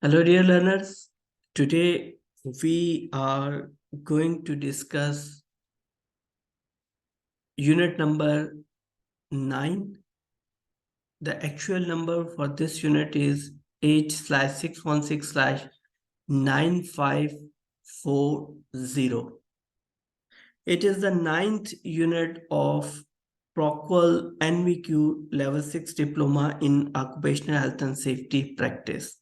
Hello, dear learners. Today we are going to discuss unit number 9. The actual number for this unit is H/616/9540. It is the 9th unit of ProQual NVQ Level 6 Diploma in Occupational Health and Safety Practice.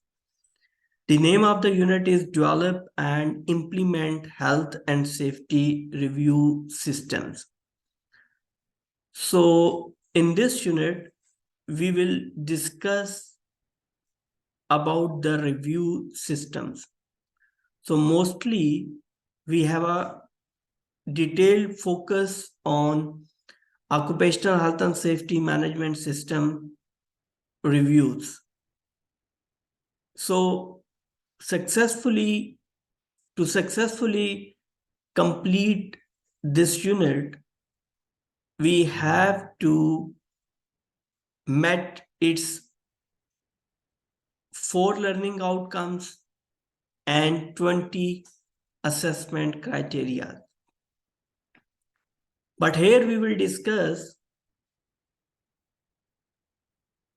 The name of the unit is Develop and Implement Health and Safety Review Systems. So in this unit, we will discuss about the review systems. So mostly we have a detailed focus on occupational health and safety management system reviews. So successfully complete this unit, we have to met its 4 learning outcomes and 20 assessment criteria. But here we will discuss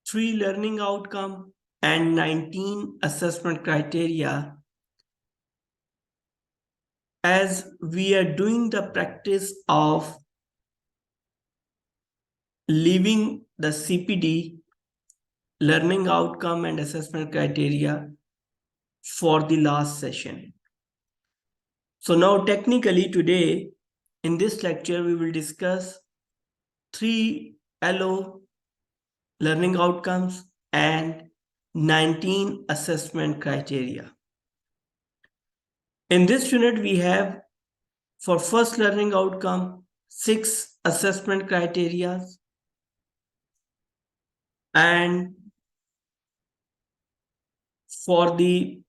3 learning outcome and 19 assessment criteria, as we are doing the practice of leaving the CPD learning outcome and assessment criteria for the last session. So now technically today in this lecture we will discuss 3 LO learning outcomes and 19 assessment criteria. In this unit we have for first learning outcome 6 assessment criteria, and for the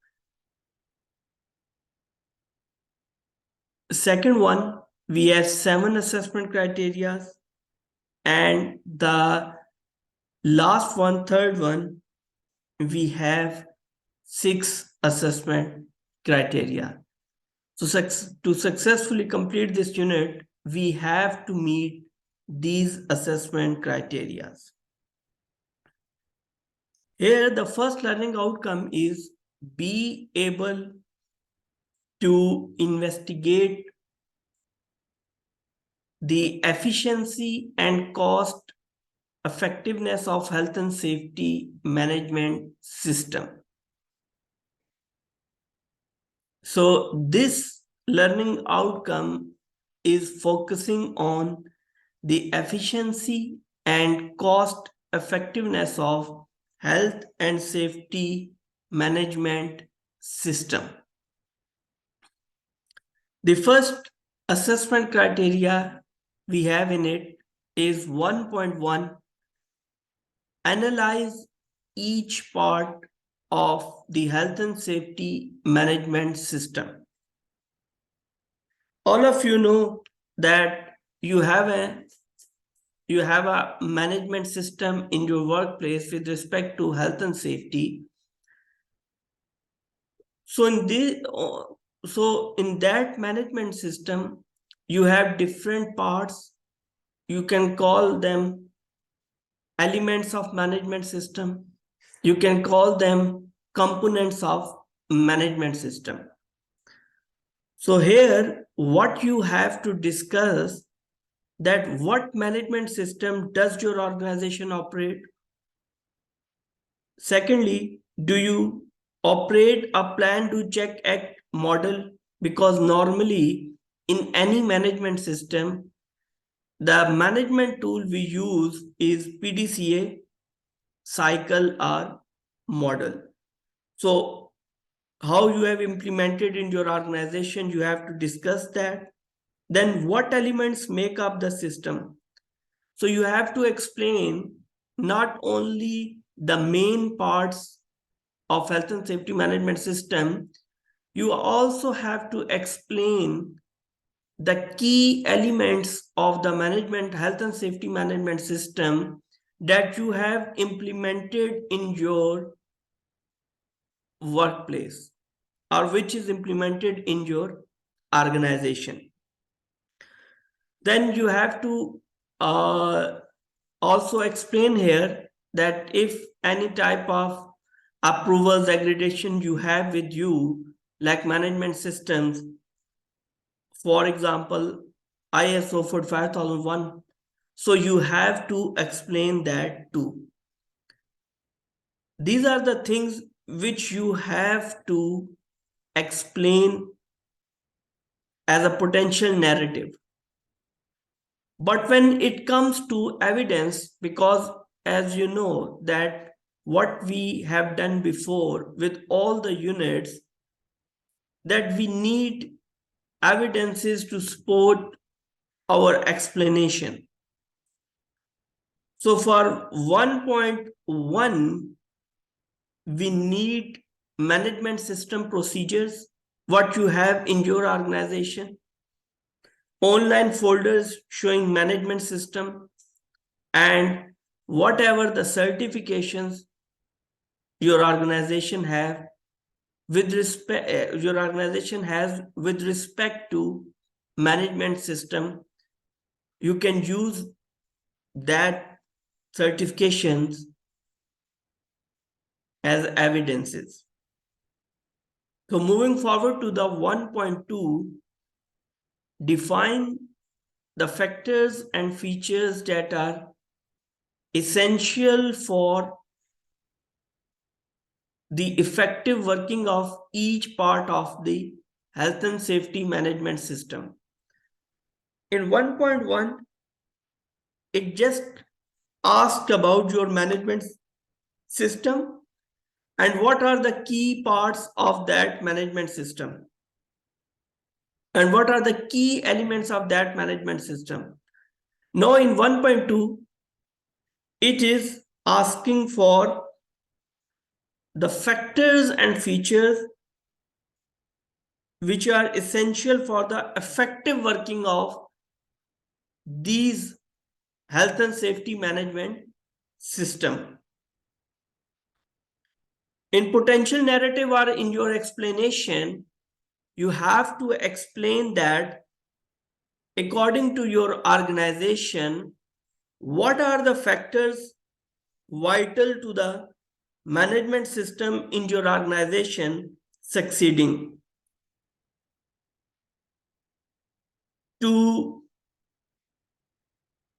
second one we have 7 assessment criteria, and the last one, third one, we have 6 assessment criteria. So to successfully complete this unit, we have to meet these assessment criteria. Here the first learning outcome is be able to investigate the efficiency and cost effectiveness of health and safety management system. So this learning outcome is focusing on the efficiency and cost effectiveness of health and safety management system. The first assessment criteria we have in it is 1.1. Analyze each part of the health and safety management system. All of you know that you have a management system in your workplace with respect to health and safety. So in that management system, you have different parts. You can call them elements of management system. You can call them components of management system. So here, what you have to discuss that what management system does your organization operate? Secondly, do you operate a plan do check act model? Because normally in any management system, the management tool we use is PDCA, cycle, or model. So how you have implemented in your organization, you have to discuss that. Then what elements make up the system? So you have to explain not only the main parts of health and safety management system, you also have to explain the key elements of the management health and safety management system that you have implemented in your workplace or which is implemented in your organization. Then you have to also explain here that if any type of approvals accreditation you have with you, like management systems, for example, ISO 45001, so you have to explain that too. These are the things which you have to explain as a potential narrative. But when it comes to evidence, because as you know that what we have done before with all the units, that we need evidences to support our explanation. So for 1.1, we need management system procedures, what you have in your organization, online folders showing management system, and whatever the certifications your organization have with respect with respect to management system, you can use that certifications as evidences. So moving forward to the 1.2, define the factors and features that are essential for the effective working of each part of the health and safety management system. In 1.1, it just asked about your management system and what are the key parts of that management system and what are the key elements of that management system. Now in 1.2, it is asking for the factors and features which are essential for the effective working of these health and safety management system. In potential narrative or in your explanation, you have to explain that according to your organization, what are the factors vital to the management system in your organization succeeding.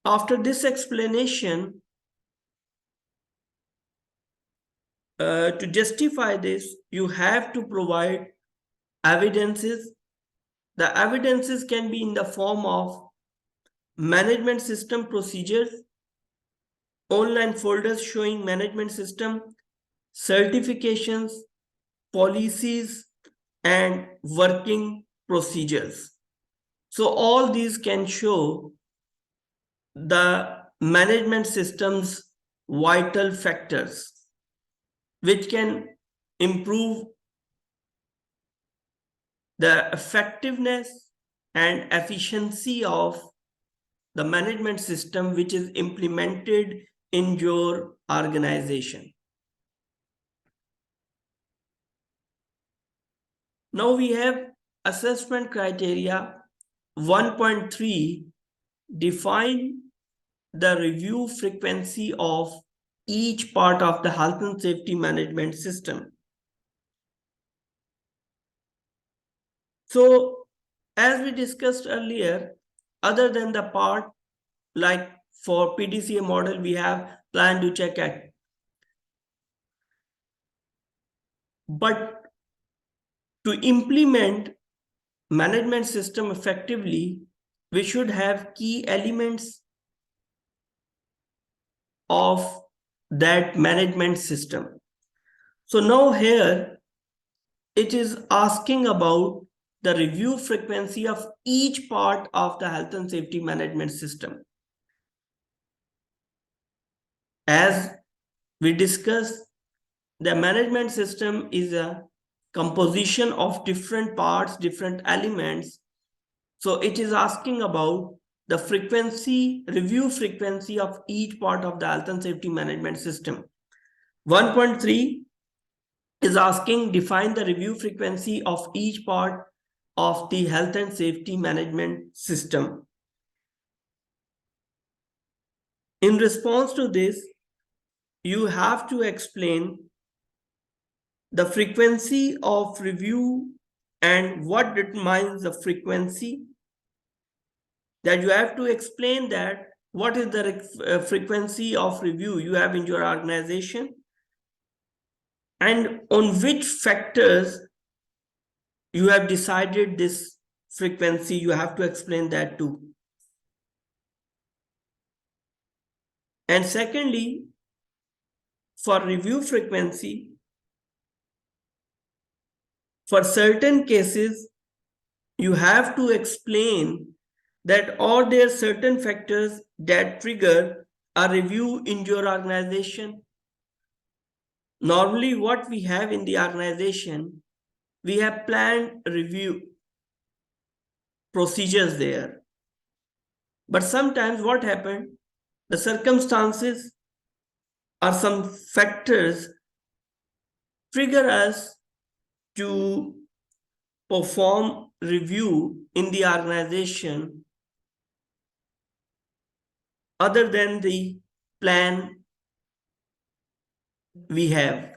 After this explanation, to justify this, you have to provide evidences. The evidences can be in the form of management system procedures, online folders showing management system, certifications, policies, and working procedures. So all these can show the management system's vital factors, which can improve the effectiveness and efficiency of the management system which is implemented in your organization. Now we have assessment criteria 1.3, define the review frequency of each part of the health and safety management system. So as we discussed earlier, other than the part like for PDCA model, we have plan, do, check, act. But to implement management system effectively, we should have key elements of that management system. So now here it is asking about the review frequency of each part of the health and safety management system. As we discussed, the management system is a composition of different parts, different elements. So it is asking about the review frequency of each part of the health and safety management system. 1.3 is asking, define the review frequency of each part of the health and safety management system. In response to this, you have to explain the frequency of review and what determines the frequency. That you have to explain that what is the frequency of review you have in your organization, and on which factors you have decided this frequency. You have to explain that too. And secondly, for review frequency, for certain cases, you have to explain that are there certain factors that trigger a review in your organization. Normally, what we have in the organization, we have planned review procedures there. But sometimes what happened, the circumstances or some factors trigger us to perform review in the organization other than the plan we have.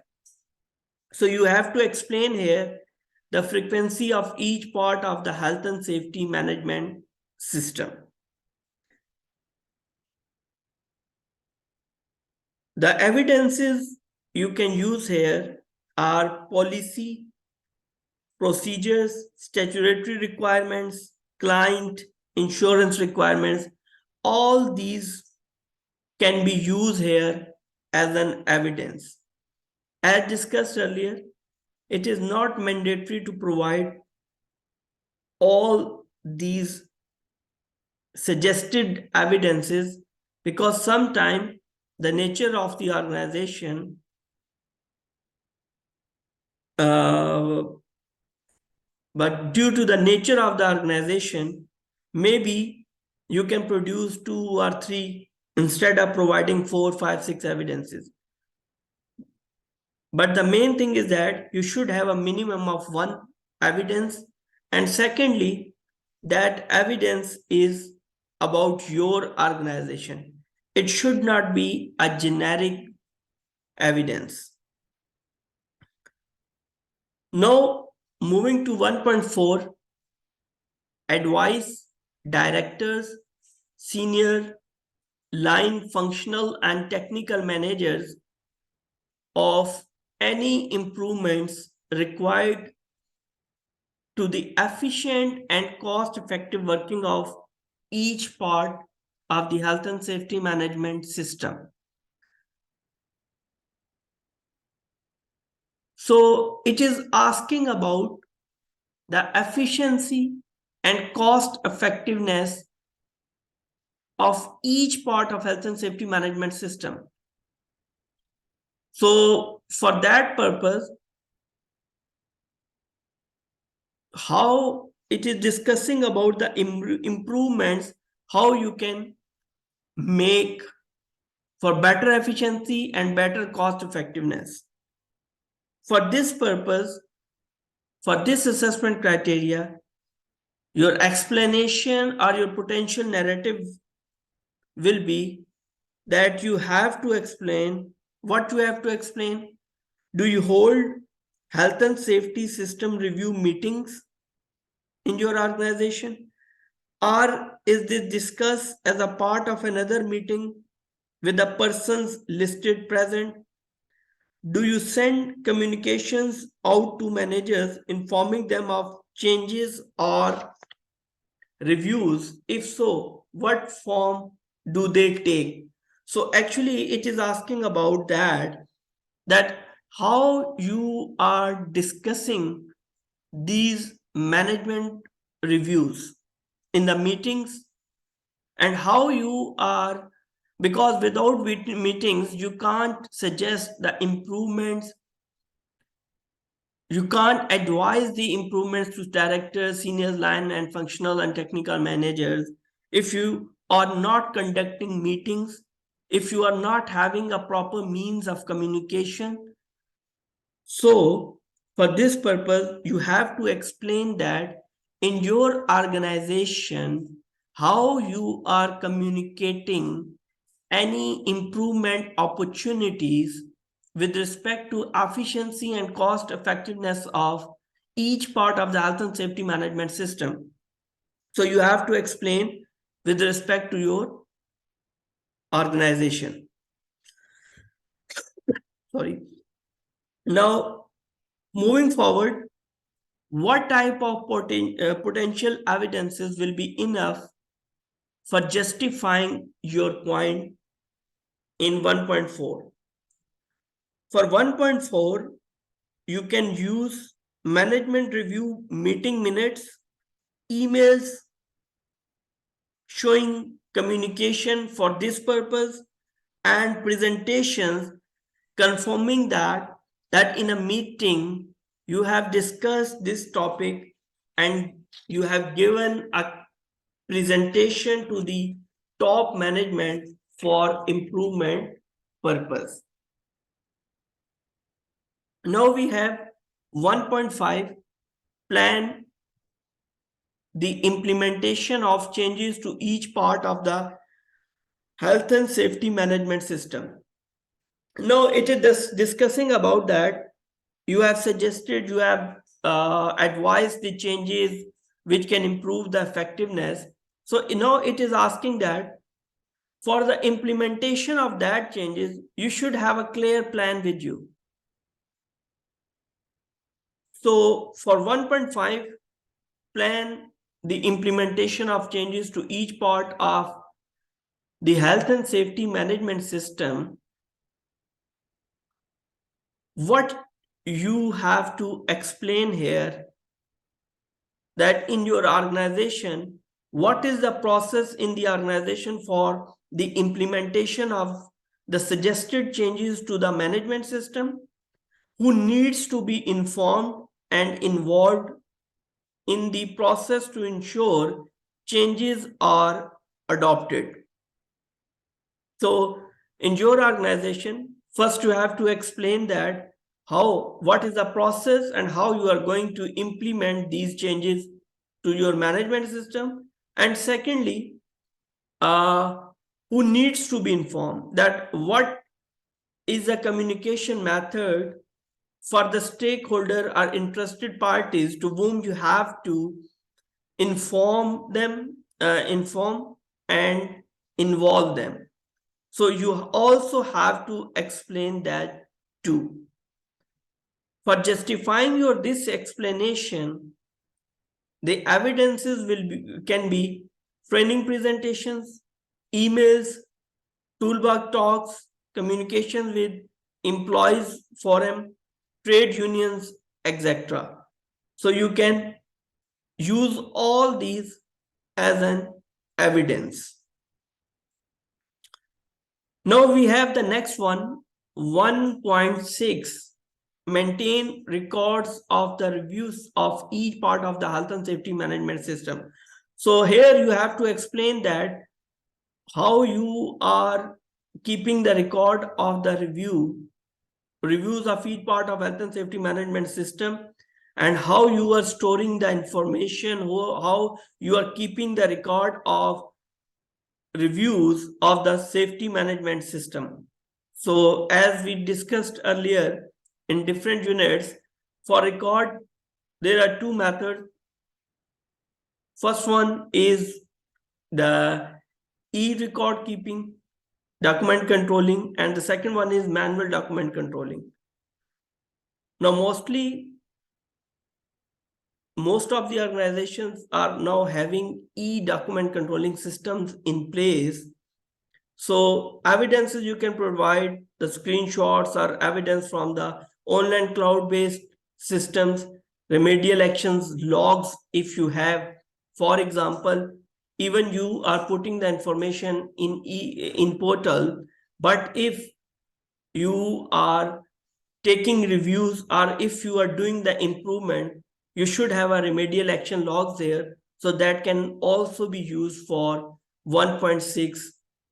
So you have to explain here the frequency of each part of the health and safety management system. The evidences you can use here are policy, procedures, statutory requirements, client, insurance requirements. All these can be used here as an evidence. As discussed earlier, it is not mandatory to provide all these suggested evidences, because sometimes the nature of the organization but due to the nature of the organization, maybe you can produce 2 or 3 instead of providing 4, 5, 6 evidences. But the main thing is that you should have a minimum of 1 evidence. And secondly, that evidence is about your organization. It should not be a generic evidence. Now, moving to 1.4, advise directors, senior line functional and technical managers of any improvements required to the efficient and cost-effective working of each part of the health and safety management system. So it is asking about the efficiency and cost effectiveness of each part of health and safety management system. So for that purpose, how it is discussing about the improvements, how you can make for better efficiency and better cost effectiveness. For this purpose, for this assessment criteria, your explanation or your potential narrative will be that you have to explain what you have to explain. Do you hold health and safety system review meetings in your organization? Or is this discussed as a part of another meeting with the persons listed present? Do you send communications out to managers informing them of changes or reviews? If so, what form do they take? So actually it is asking about that how you are discussing these management reviews in the meetings, and how you are, because without meetings you can't suggest the improvements, you can't advise the improvements to directors, senior line and functional and technical managers if you are not conducting meetings, if you are not having a proper means of communication. So for this purpose, you have to explain that in your organization, how you are communicating any improvement opportunities with respect to efficiency and cost effectiveness of each part of the health and safety management system. So you have to explain with respect to your organization. Sorry. Now, moving forward, what type of potential evidences will be enough for justifying your point in 1.4? For 1.4, you can use management review meeting minutes, emails showing communication for this purpose, and presentations confirming that in a meeting you have discussed this topic and you have given a presentation to the top management for improvement purpose. Now we have 1.5, plan the implementation of changes to each part of the health and safety management system. Now it is discussing about that. You have suggested, you have advised the changes which can improve the effectiveness. So now it is asking that for the implementation of that changes, you should have a clear plan with you. So for 1.5, plan the implementation of changes to each part of the health and safety management system. What you have to explain here that in your organization, what is the process in the organization for the implementation of the suggested changes to the management system, who needs to be informed and involved in the process to ensure changes are adopted. So in your organization, first you have to explain that what is the process and how you are going to implement these changes to your management system. And secondly, who needs to be informed, that what is the communication method for the stakeholder or interested parties to whom you have to inform and involve them. So you also have to explain that too. For justifying this explanation, the evidences can be training presentations, emails, toolbox talks, communication with employees forum, trade unions, etc. So you can use all these as an evidence. Now we have the next one, 1.6. Maintain records of the reviews of each part of the health and safety management system. So here you have to explain that how you are keeping the record of the reviews of each part of health and safety management system, and how you are storing the information, how you are keeping the record of reviews of the safety management system. So as we discussed earlier in different units, for record, there are two methods. First one is the e-record keeping, document controlling, and the second one is manual document controlling. Now, most of the organizations are now having e-document controlling systems in place. So evidences you can provide, the screenshots or evidence from the online cloud-based systems, remedial actions, logs if you have. For example, even you are putting the information in portal, but if you are taking reviews or if you are doing the improvement, you should have a remedial action log there. So that can also be used for 1.6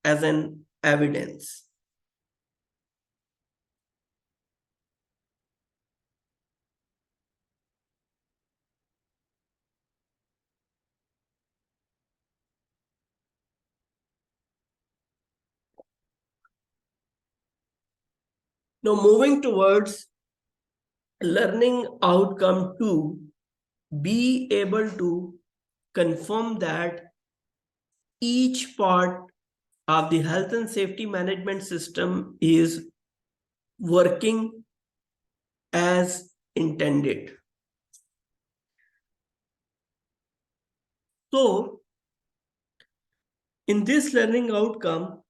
as an evidence. Now moving towards learning outcome 2, be able to confirm that each part of the health and safety management system is working as intended. So, in this learning outcome,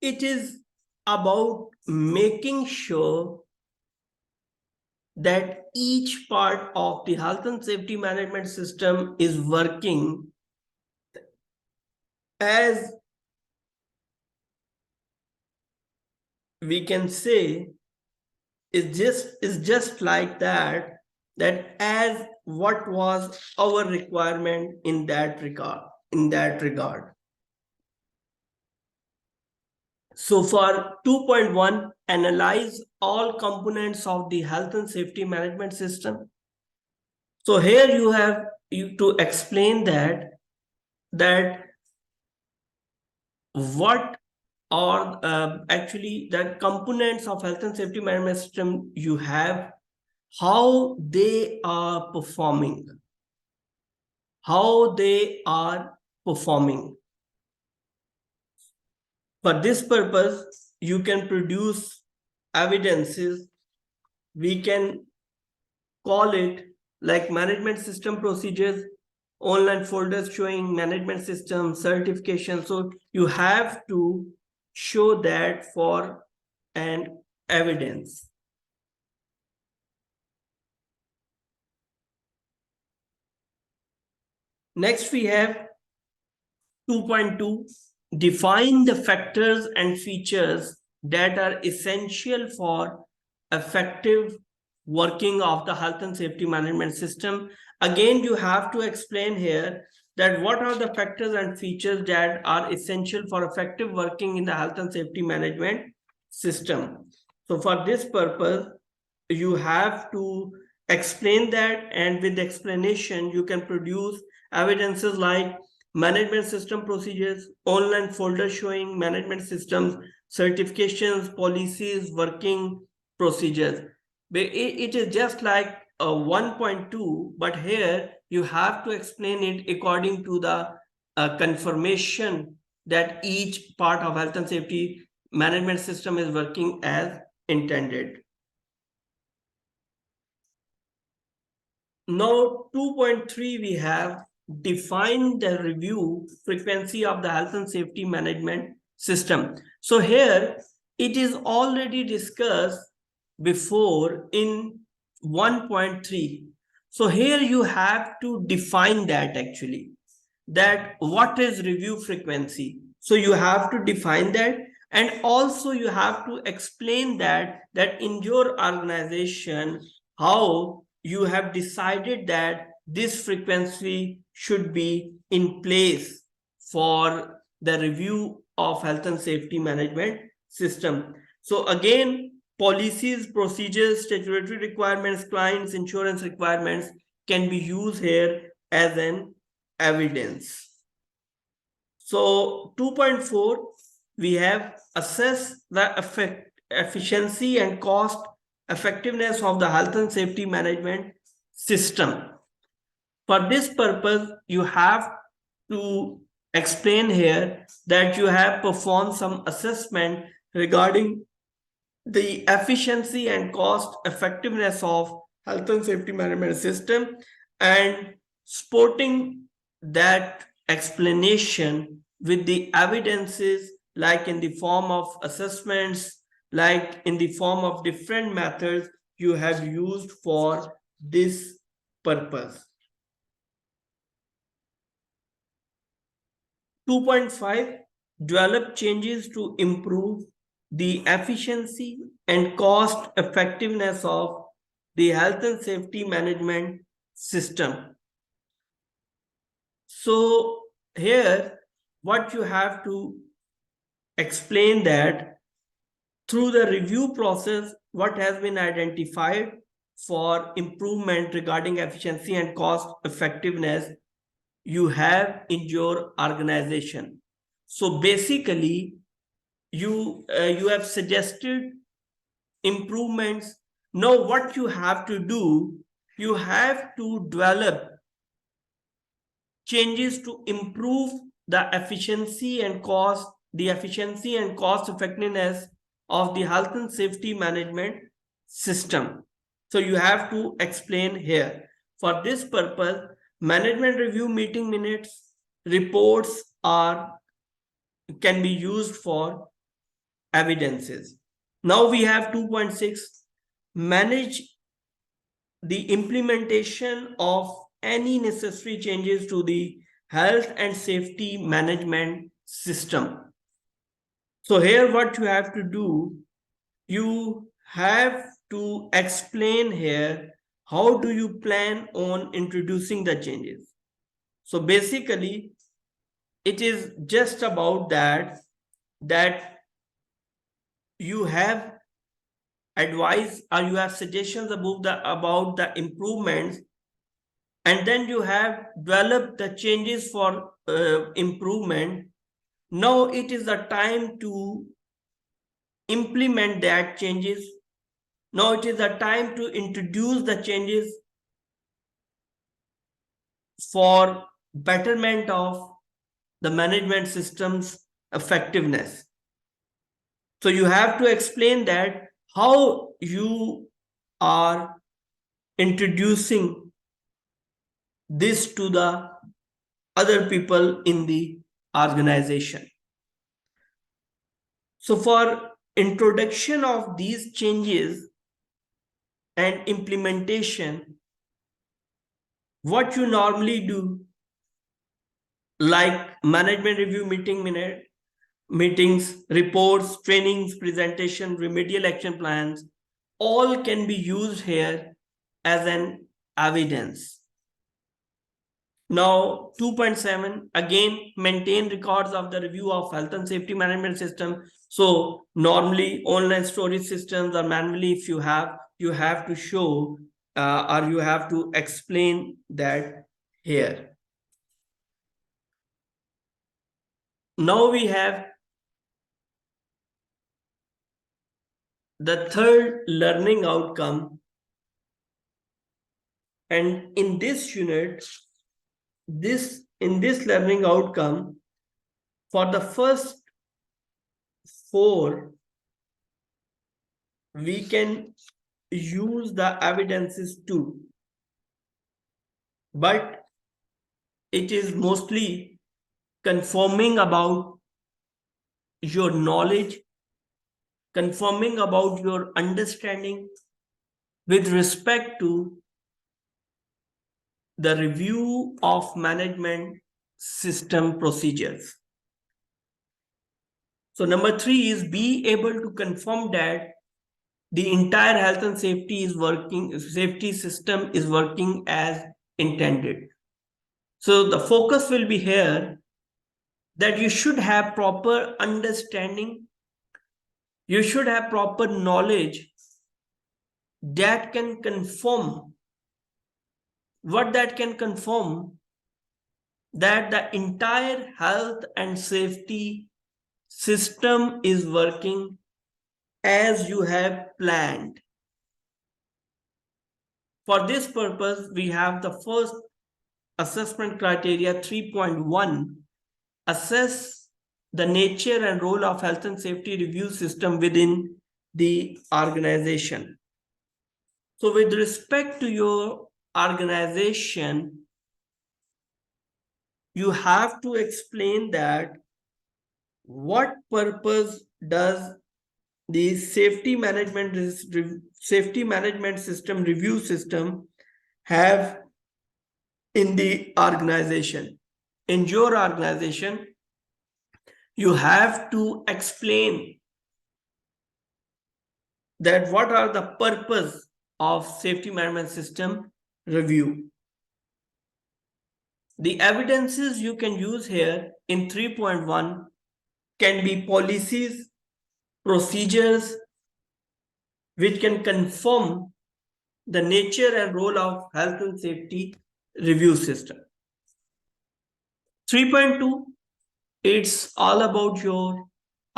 it is about making sure that each part of the health and safety management system is working as we can say is just like that as what was our requirement in that regard. So for 2.1, analyze all components of the health and safety management system. So here you have to explain that what are actually the components of health and safety management system you have, how they are performing, how they are performing. For this purpose, you can produce evidences. We can call it like management system procedures, online folders showing management system certification. So you have to show that for an evidence. Next, we have 2.2, define the factors and features that are essential for effective working of the health and safety management system. Again, you have to explain here that what are the factors and features that are essential for effective working in the health and safety management system. So for this purpose, you have to explain that, and with the explanation, you can produce evidences like management system procedures, online folder showing management systems, certifications, policies, working procedures. It is just like a 1.2, but here you have to explain it according to the confirmation that each part of health and safety management system is working as intended. Now 2.3, we have define the review frequency of the health and safety management system. So here it is already discussed before in 1.3. So here you have to define that actually, that what is review frequency. So you have to define that, and also you have to explain that in your organization how you have decided that this frequency should be in place for the review of health and safety management system. So again, policies, procedures, statutory requirements, clients, insurance requirements can be used here as an evidence. So 2.4, we have assess the efficiency and cost effectiveness of the health and safety management system. For this purpose, you have to explain here that you have performed some assessment regarding the efficiency and cost effectiveness of health and safety management system, and supporting that explanation with the evidences like in the form of assessments, like in the form of different methods you have used for this purpose. 2.5, develop changes to improve the efficiency and cost effectiveness of the health and safety management system. So here what you have to explain that through the review process, what has been identified for improvement regarding efficiency and cost effectiveness you have in your organization. So basically, you have suggested improvements. Now what you have to do, you have to develop changes to improve the efficiency and cost effectiveness of the health and safety management system. So you have to explain here. For this purpose, management review meeting minutes, reports can be used for evidences. Now we have 2.6, manage the implementation of any necessary changes to the health and safety management system. So here what you have to do, you have to explain here how do you plan on introducing the changes. So basically it is just about that you have advice or you have suggestions about the improvements, and then you have developed the changes for improvement. Now it is the time to implement that changes. Now it is the time to introduce the changes for betterment of the management system's effectiveness. So you have to explain that how you are introducing this to the other people in the organization. So for introduction of these changes and implementation, what you normally do, like management review meetings, reports, trainings, presentation, remedial action plans, all can be used here as an evidence. Now 2.7, again, maintain records of the review of health and safety management system. So normally online storage systems or manually, if you have to show or you have to explain that here. Now we have the third learning outcome, and in this unit, in this learning outcome, for the first 4 we can use the evidences too, but it is mostly confirming about your knowledge, confirming about your understanding with respect to the review of management system procedures. So number 3 is be able to confirm that the entire health and safety system is working as intended. So the focus will be here that you should have proper understanding, you should have proper knowledge that can confirm that the entire health and safety system is working as you have planned. For this purpose, we have the first assessment criteria 3.1, assess the nature and role of health and safety review system within the organization. So with respect to your organization, you have to explain that what purpose does the safety management system review system have in the organization. In your organization, you have to explain that what are the purpose of safety management system review. The evidences you can use here in 3.1 can be policies, procedures, which can confirm the nature and role of health and safety review system. 3.2, it's all about your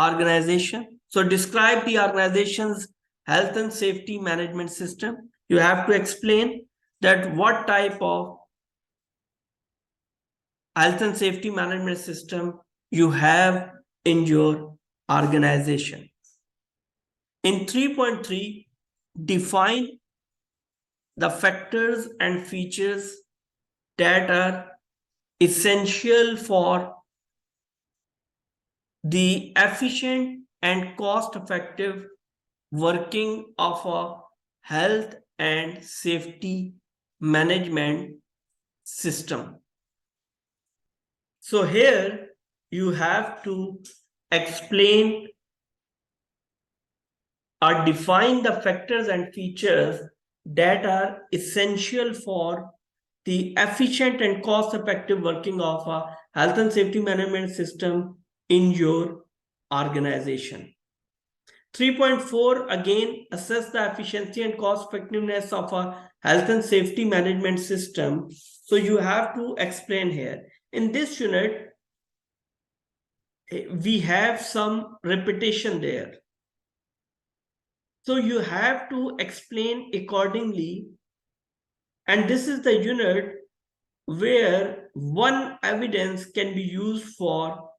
organization. So describe the organization's health and safety management system. You have to explain that what type of health and safety management system you have in your organization. In 3.3, define the factors and features that are essential for the efficient and cost-effective working of a health and safety management system. So here you have to explain or define the factors and features that are essential for the efficient and cost-effective working of a health and safety management system in your organization. 3.4, again, assess the efficiency and cost effectiveness of a health and safety management system. So you have to explain here. In this unit, we have some repetition there. So you have to explain accordingly. And this is the unit where one evidence can be used for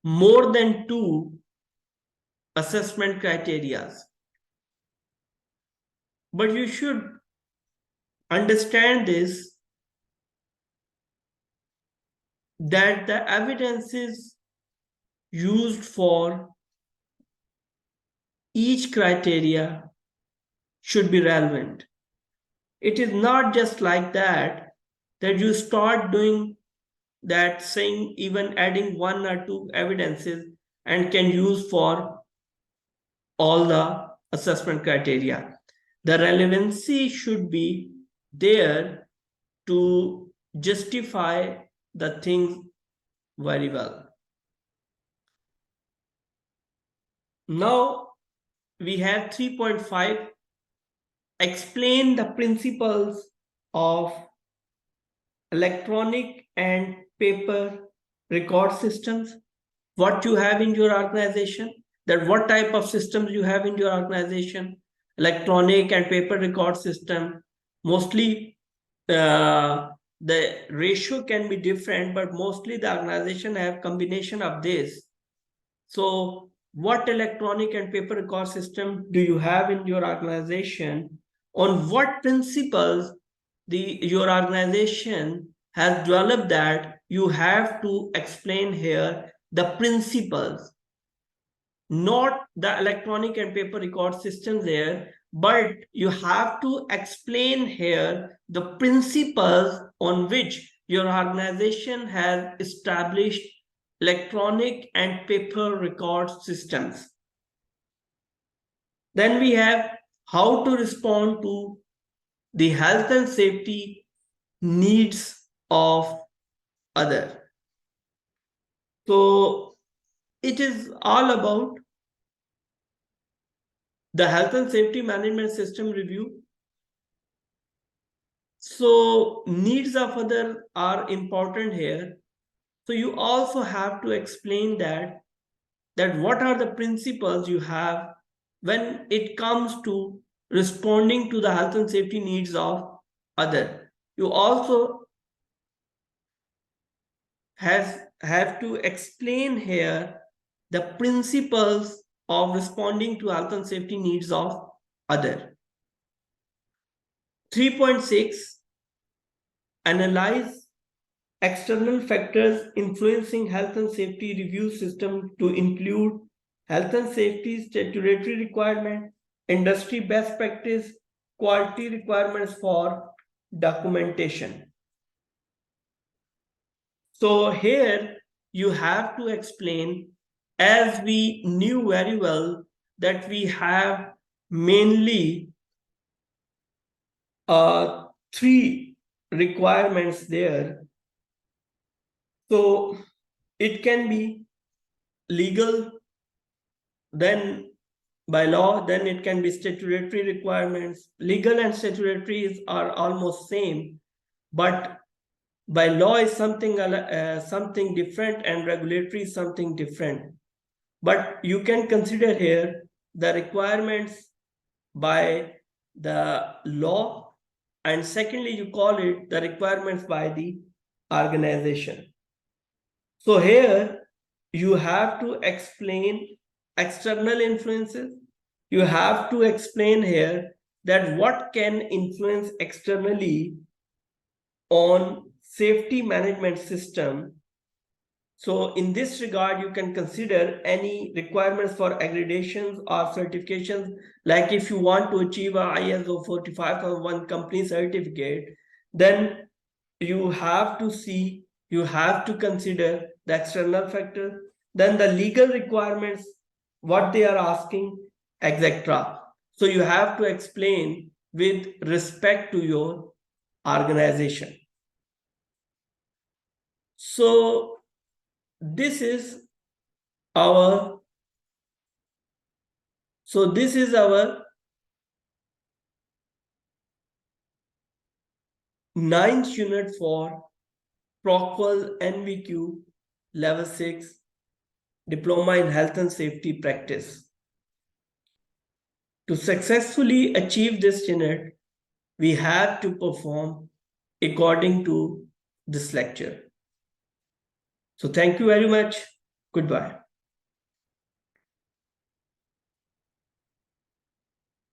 more than two assessment criteria. But you should understand this, that the evidence is used for each criteria should be relevant. It is not just like that you start doing that, saying even adding one or two evidences and can use for all the assessment criteria. The relevancy should be there to justify the things very well. Now we have 3.5, explain the principles of electronic and paper record systems, what you have in your organization, that what type of systems you have in your organization. Electronic and paper record system, mostly the ratio can be different, but mostly the organization have combination of this. So what electronic and paper record system do you have in your organization? On what principles your organization has developed that? You have to explain here the principles, not the electronic and paper record systems there, but you have to explain here the principles on which your organization has established electronic and paper record systems. Then we have how to respond to the health and safety needs of others. So it is all about the health and safety management system review. So needs of others are important here. So you also have to explain that what are the principles you have when it comes to responding to the health and safety needs of others. You also have to explain here the principles of responding to health and safety needs of others. 3.6, analyze external factors influencing health and safety review system to include health and safety statutory requirement, industry best practice, quality requirements for documentation. So here you have to explain, as we knew very well that we have mainly three requirements there. So it can be legal, then by law, then it can be statutory requirements. Legal and statutory are almost same, but by law is something different and regulatory is something different. but you can consider here the requirements by the law, and secondly, you call it the requirements by the organization. So here you have to explain external influences. You have to explain here that what can influence externally on safety management system. So in this regard, you can consider any requirements for accreditations or certifications. Like if you want to achieve a ISO 45001 company certificate, then you have to see, you have to consider the external factors, then the legal requirements, what they are asking, etc. So you have to explain with respect to your organization. So this is our ninth unit for ProQual NVQ level 6 Diploma in Health and Safety Practice. To successfully achieve this unit, we have to perform according to this lecture. So thank you very much. Goodbye.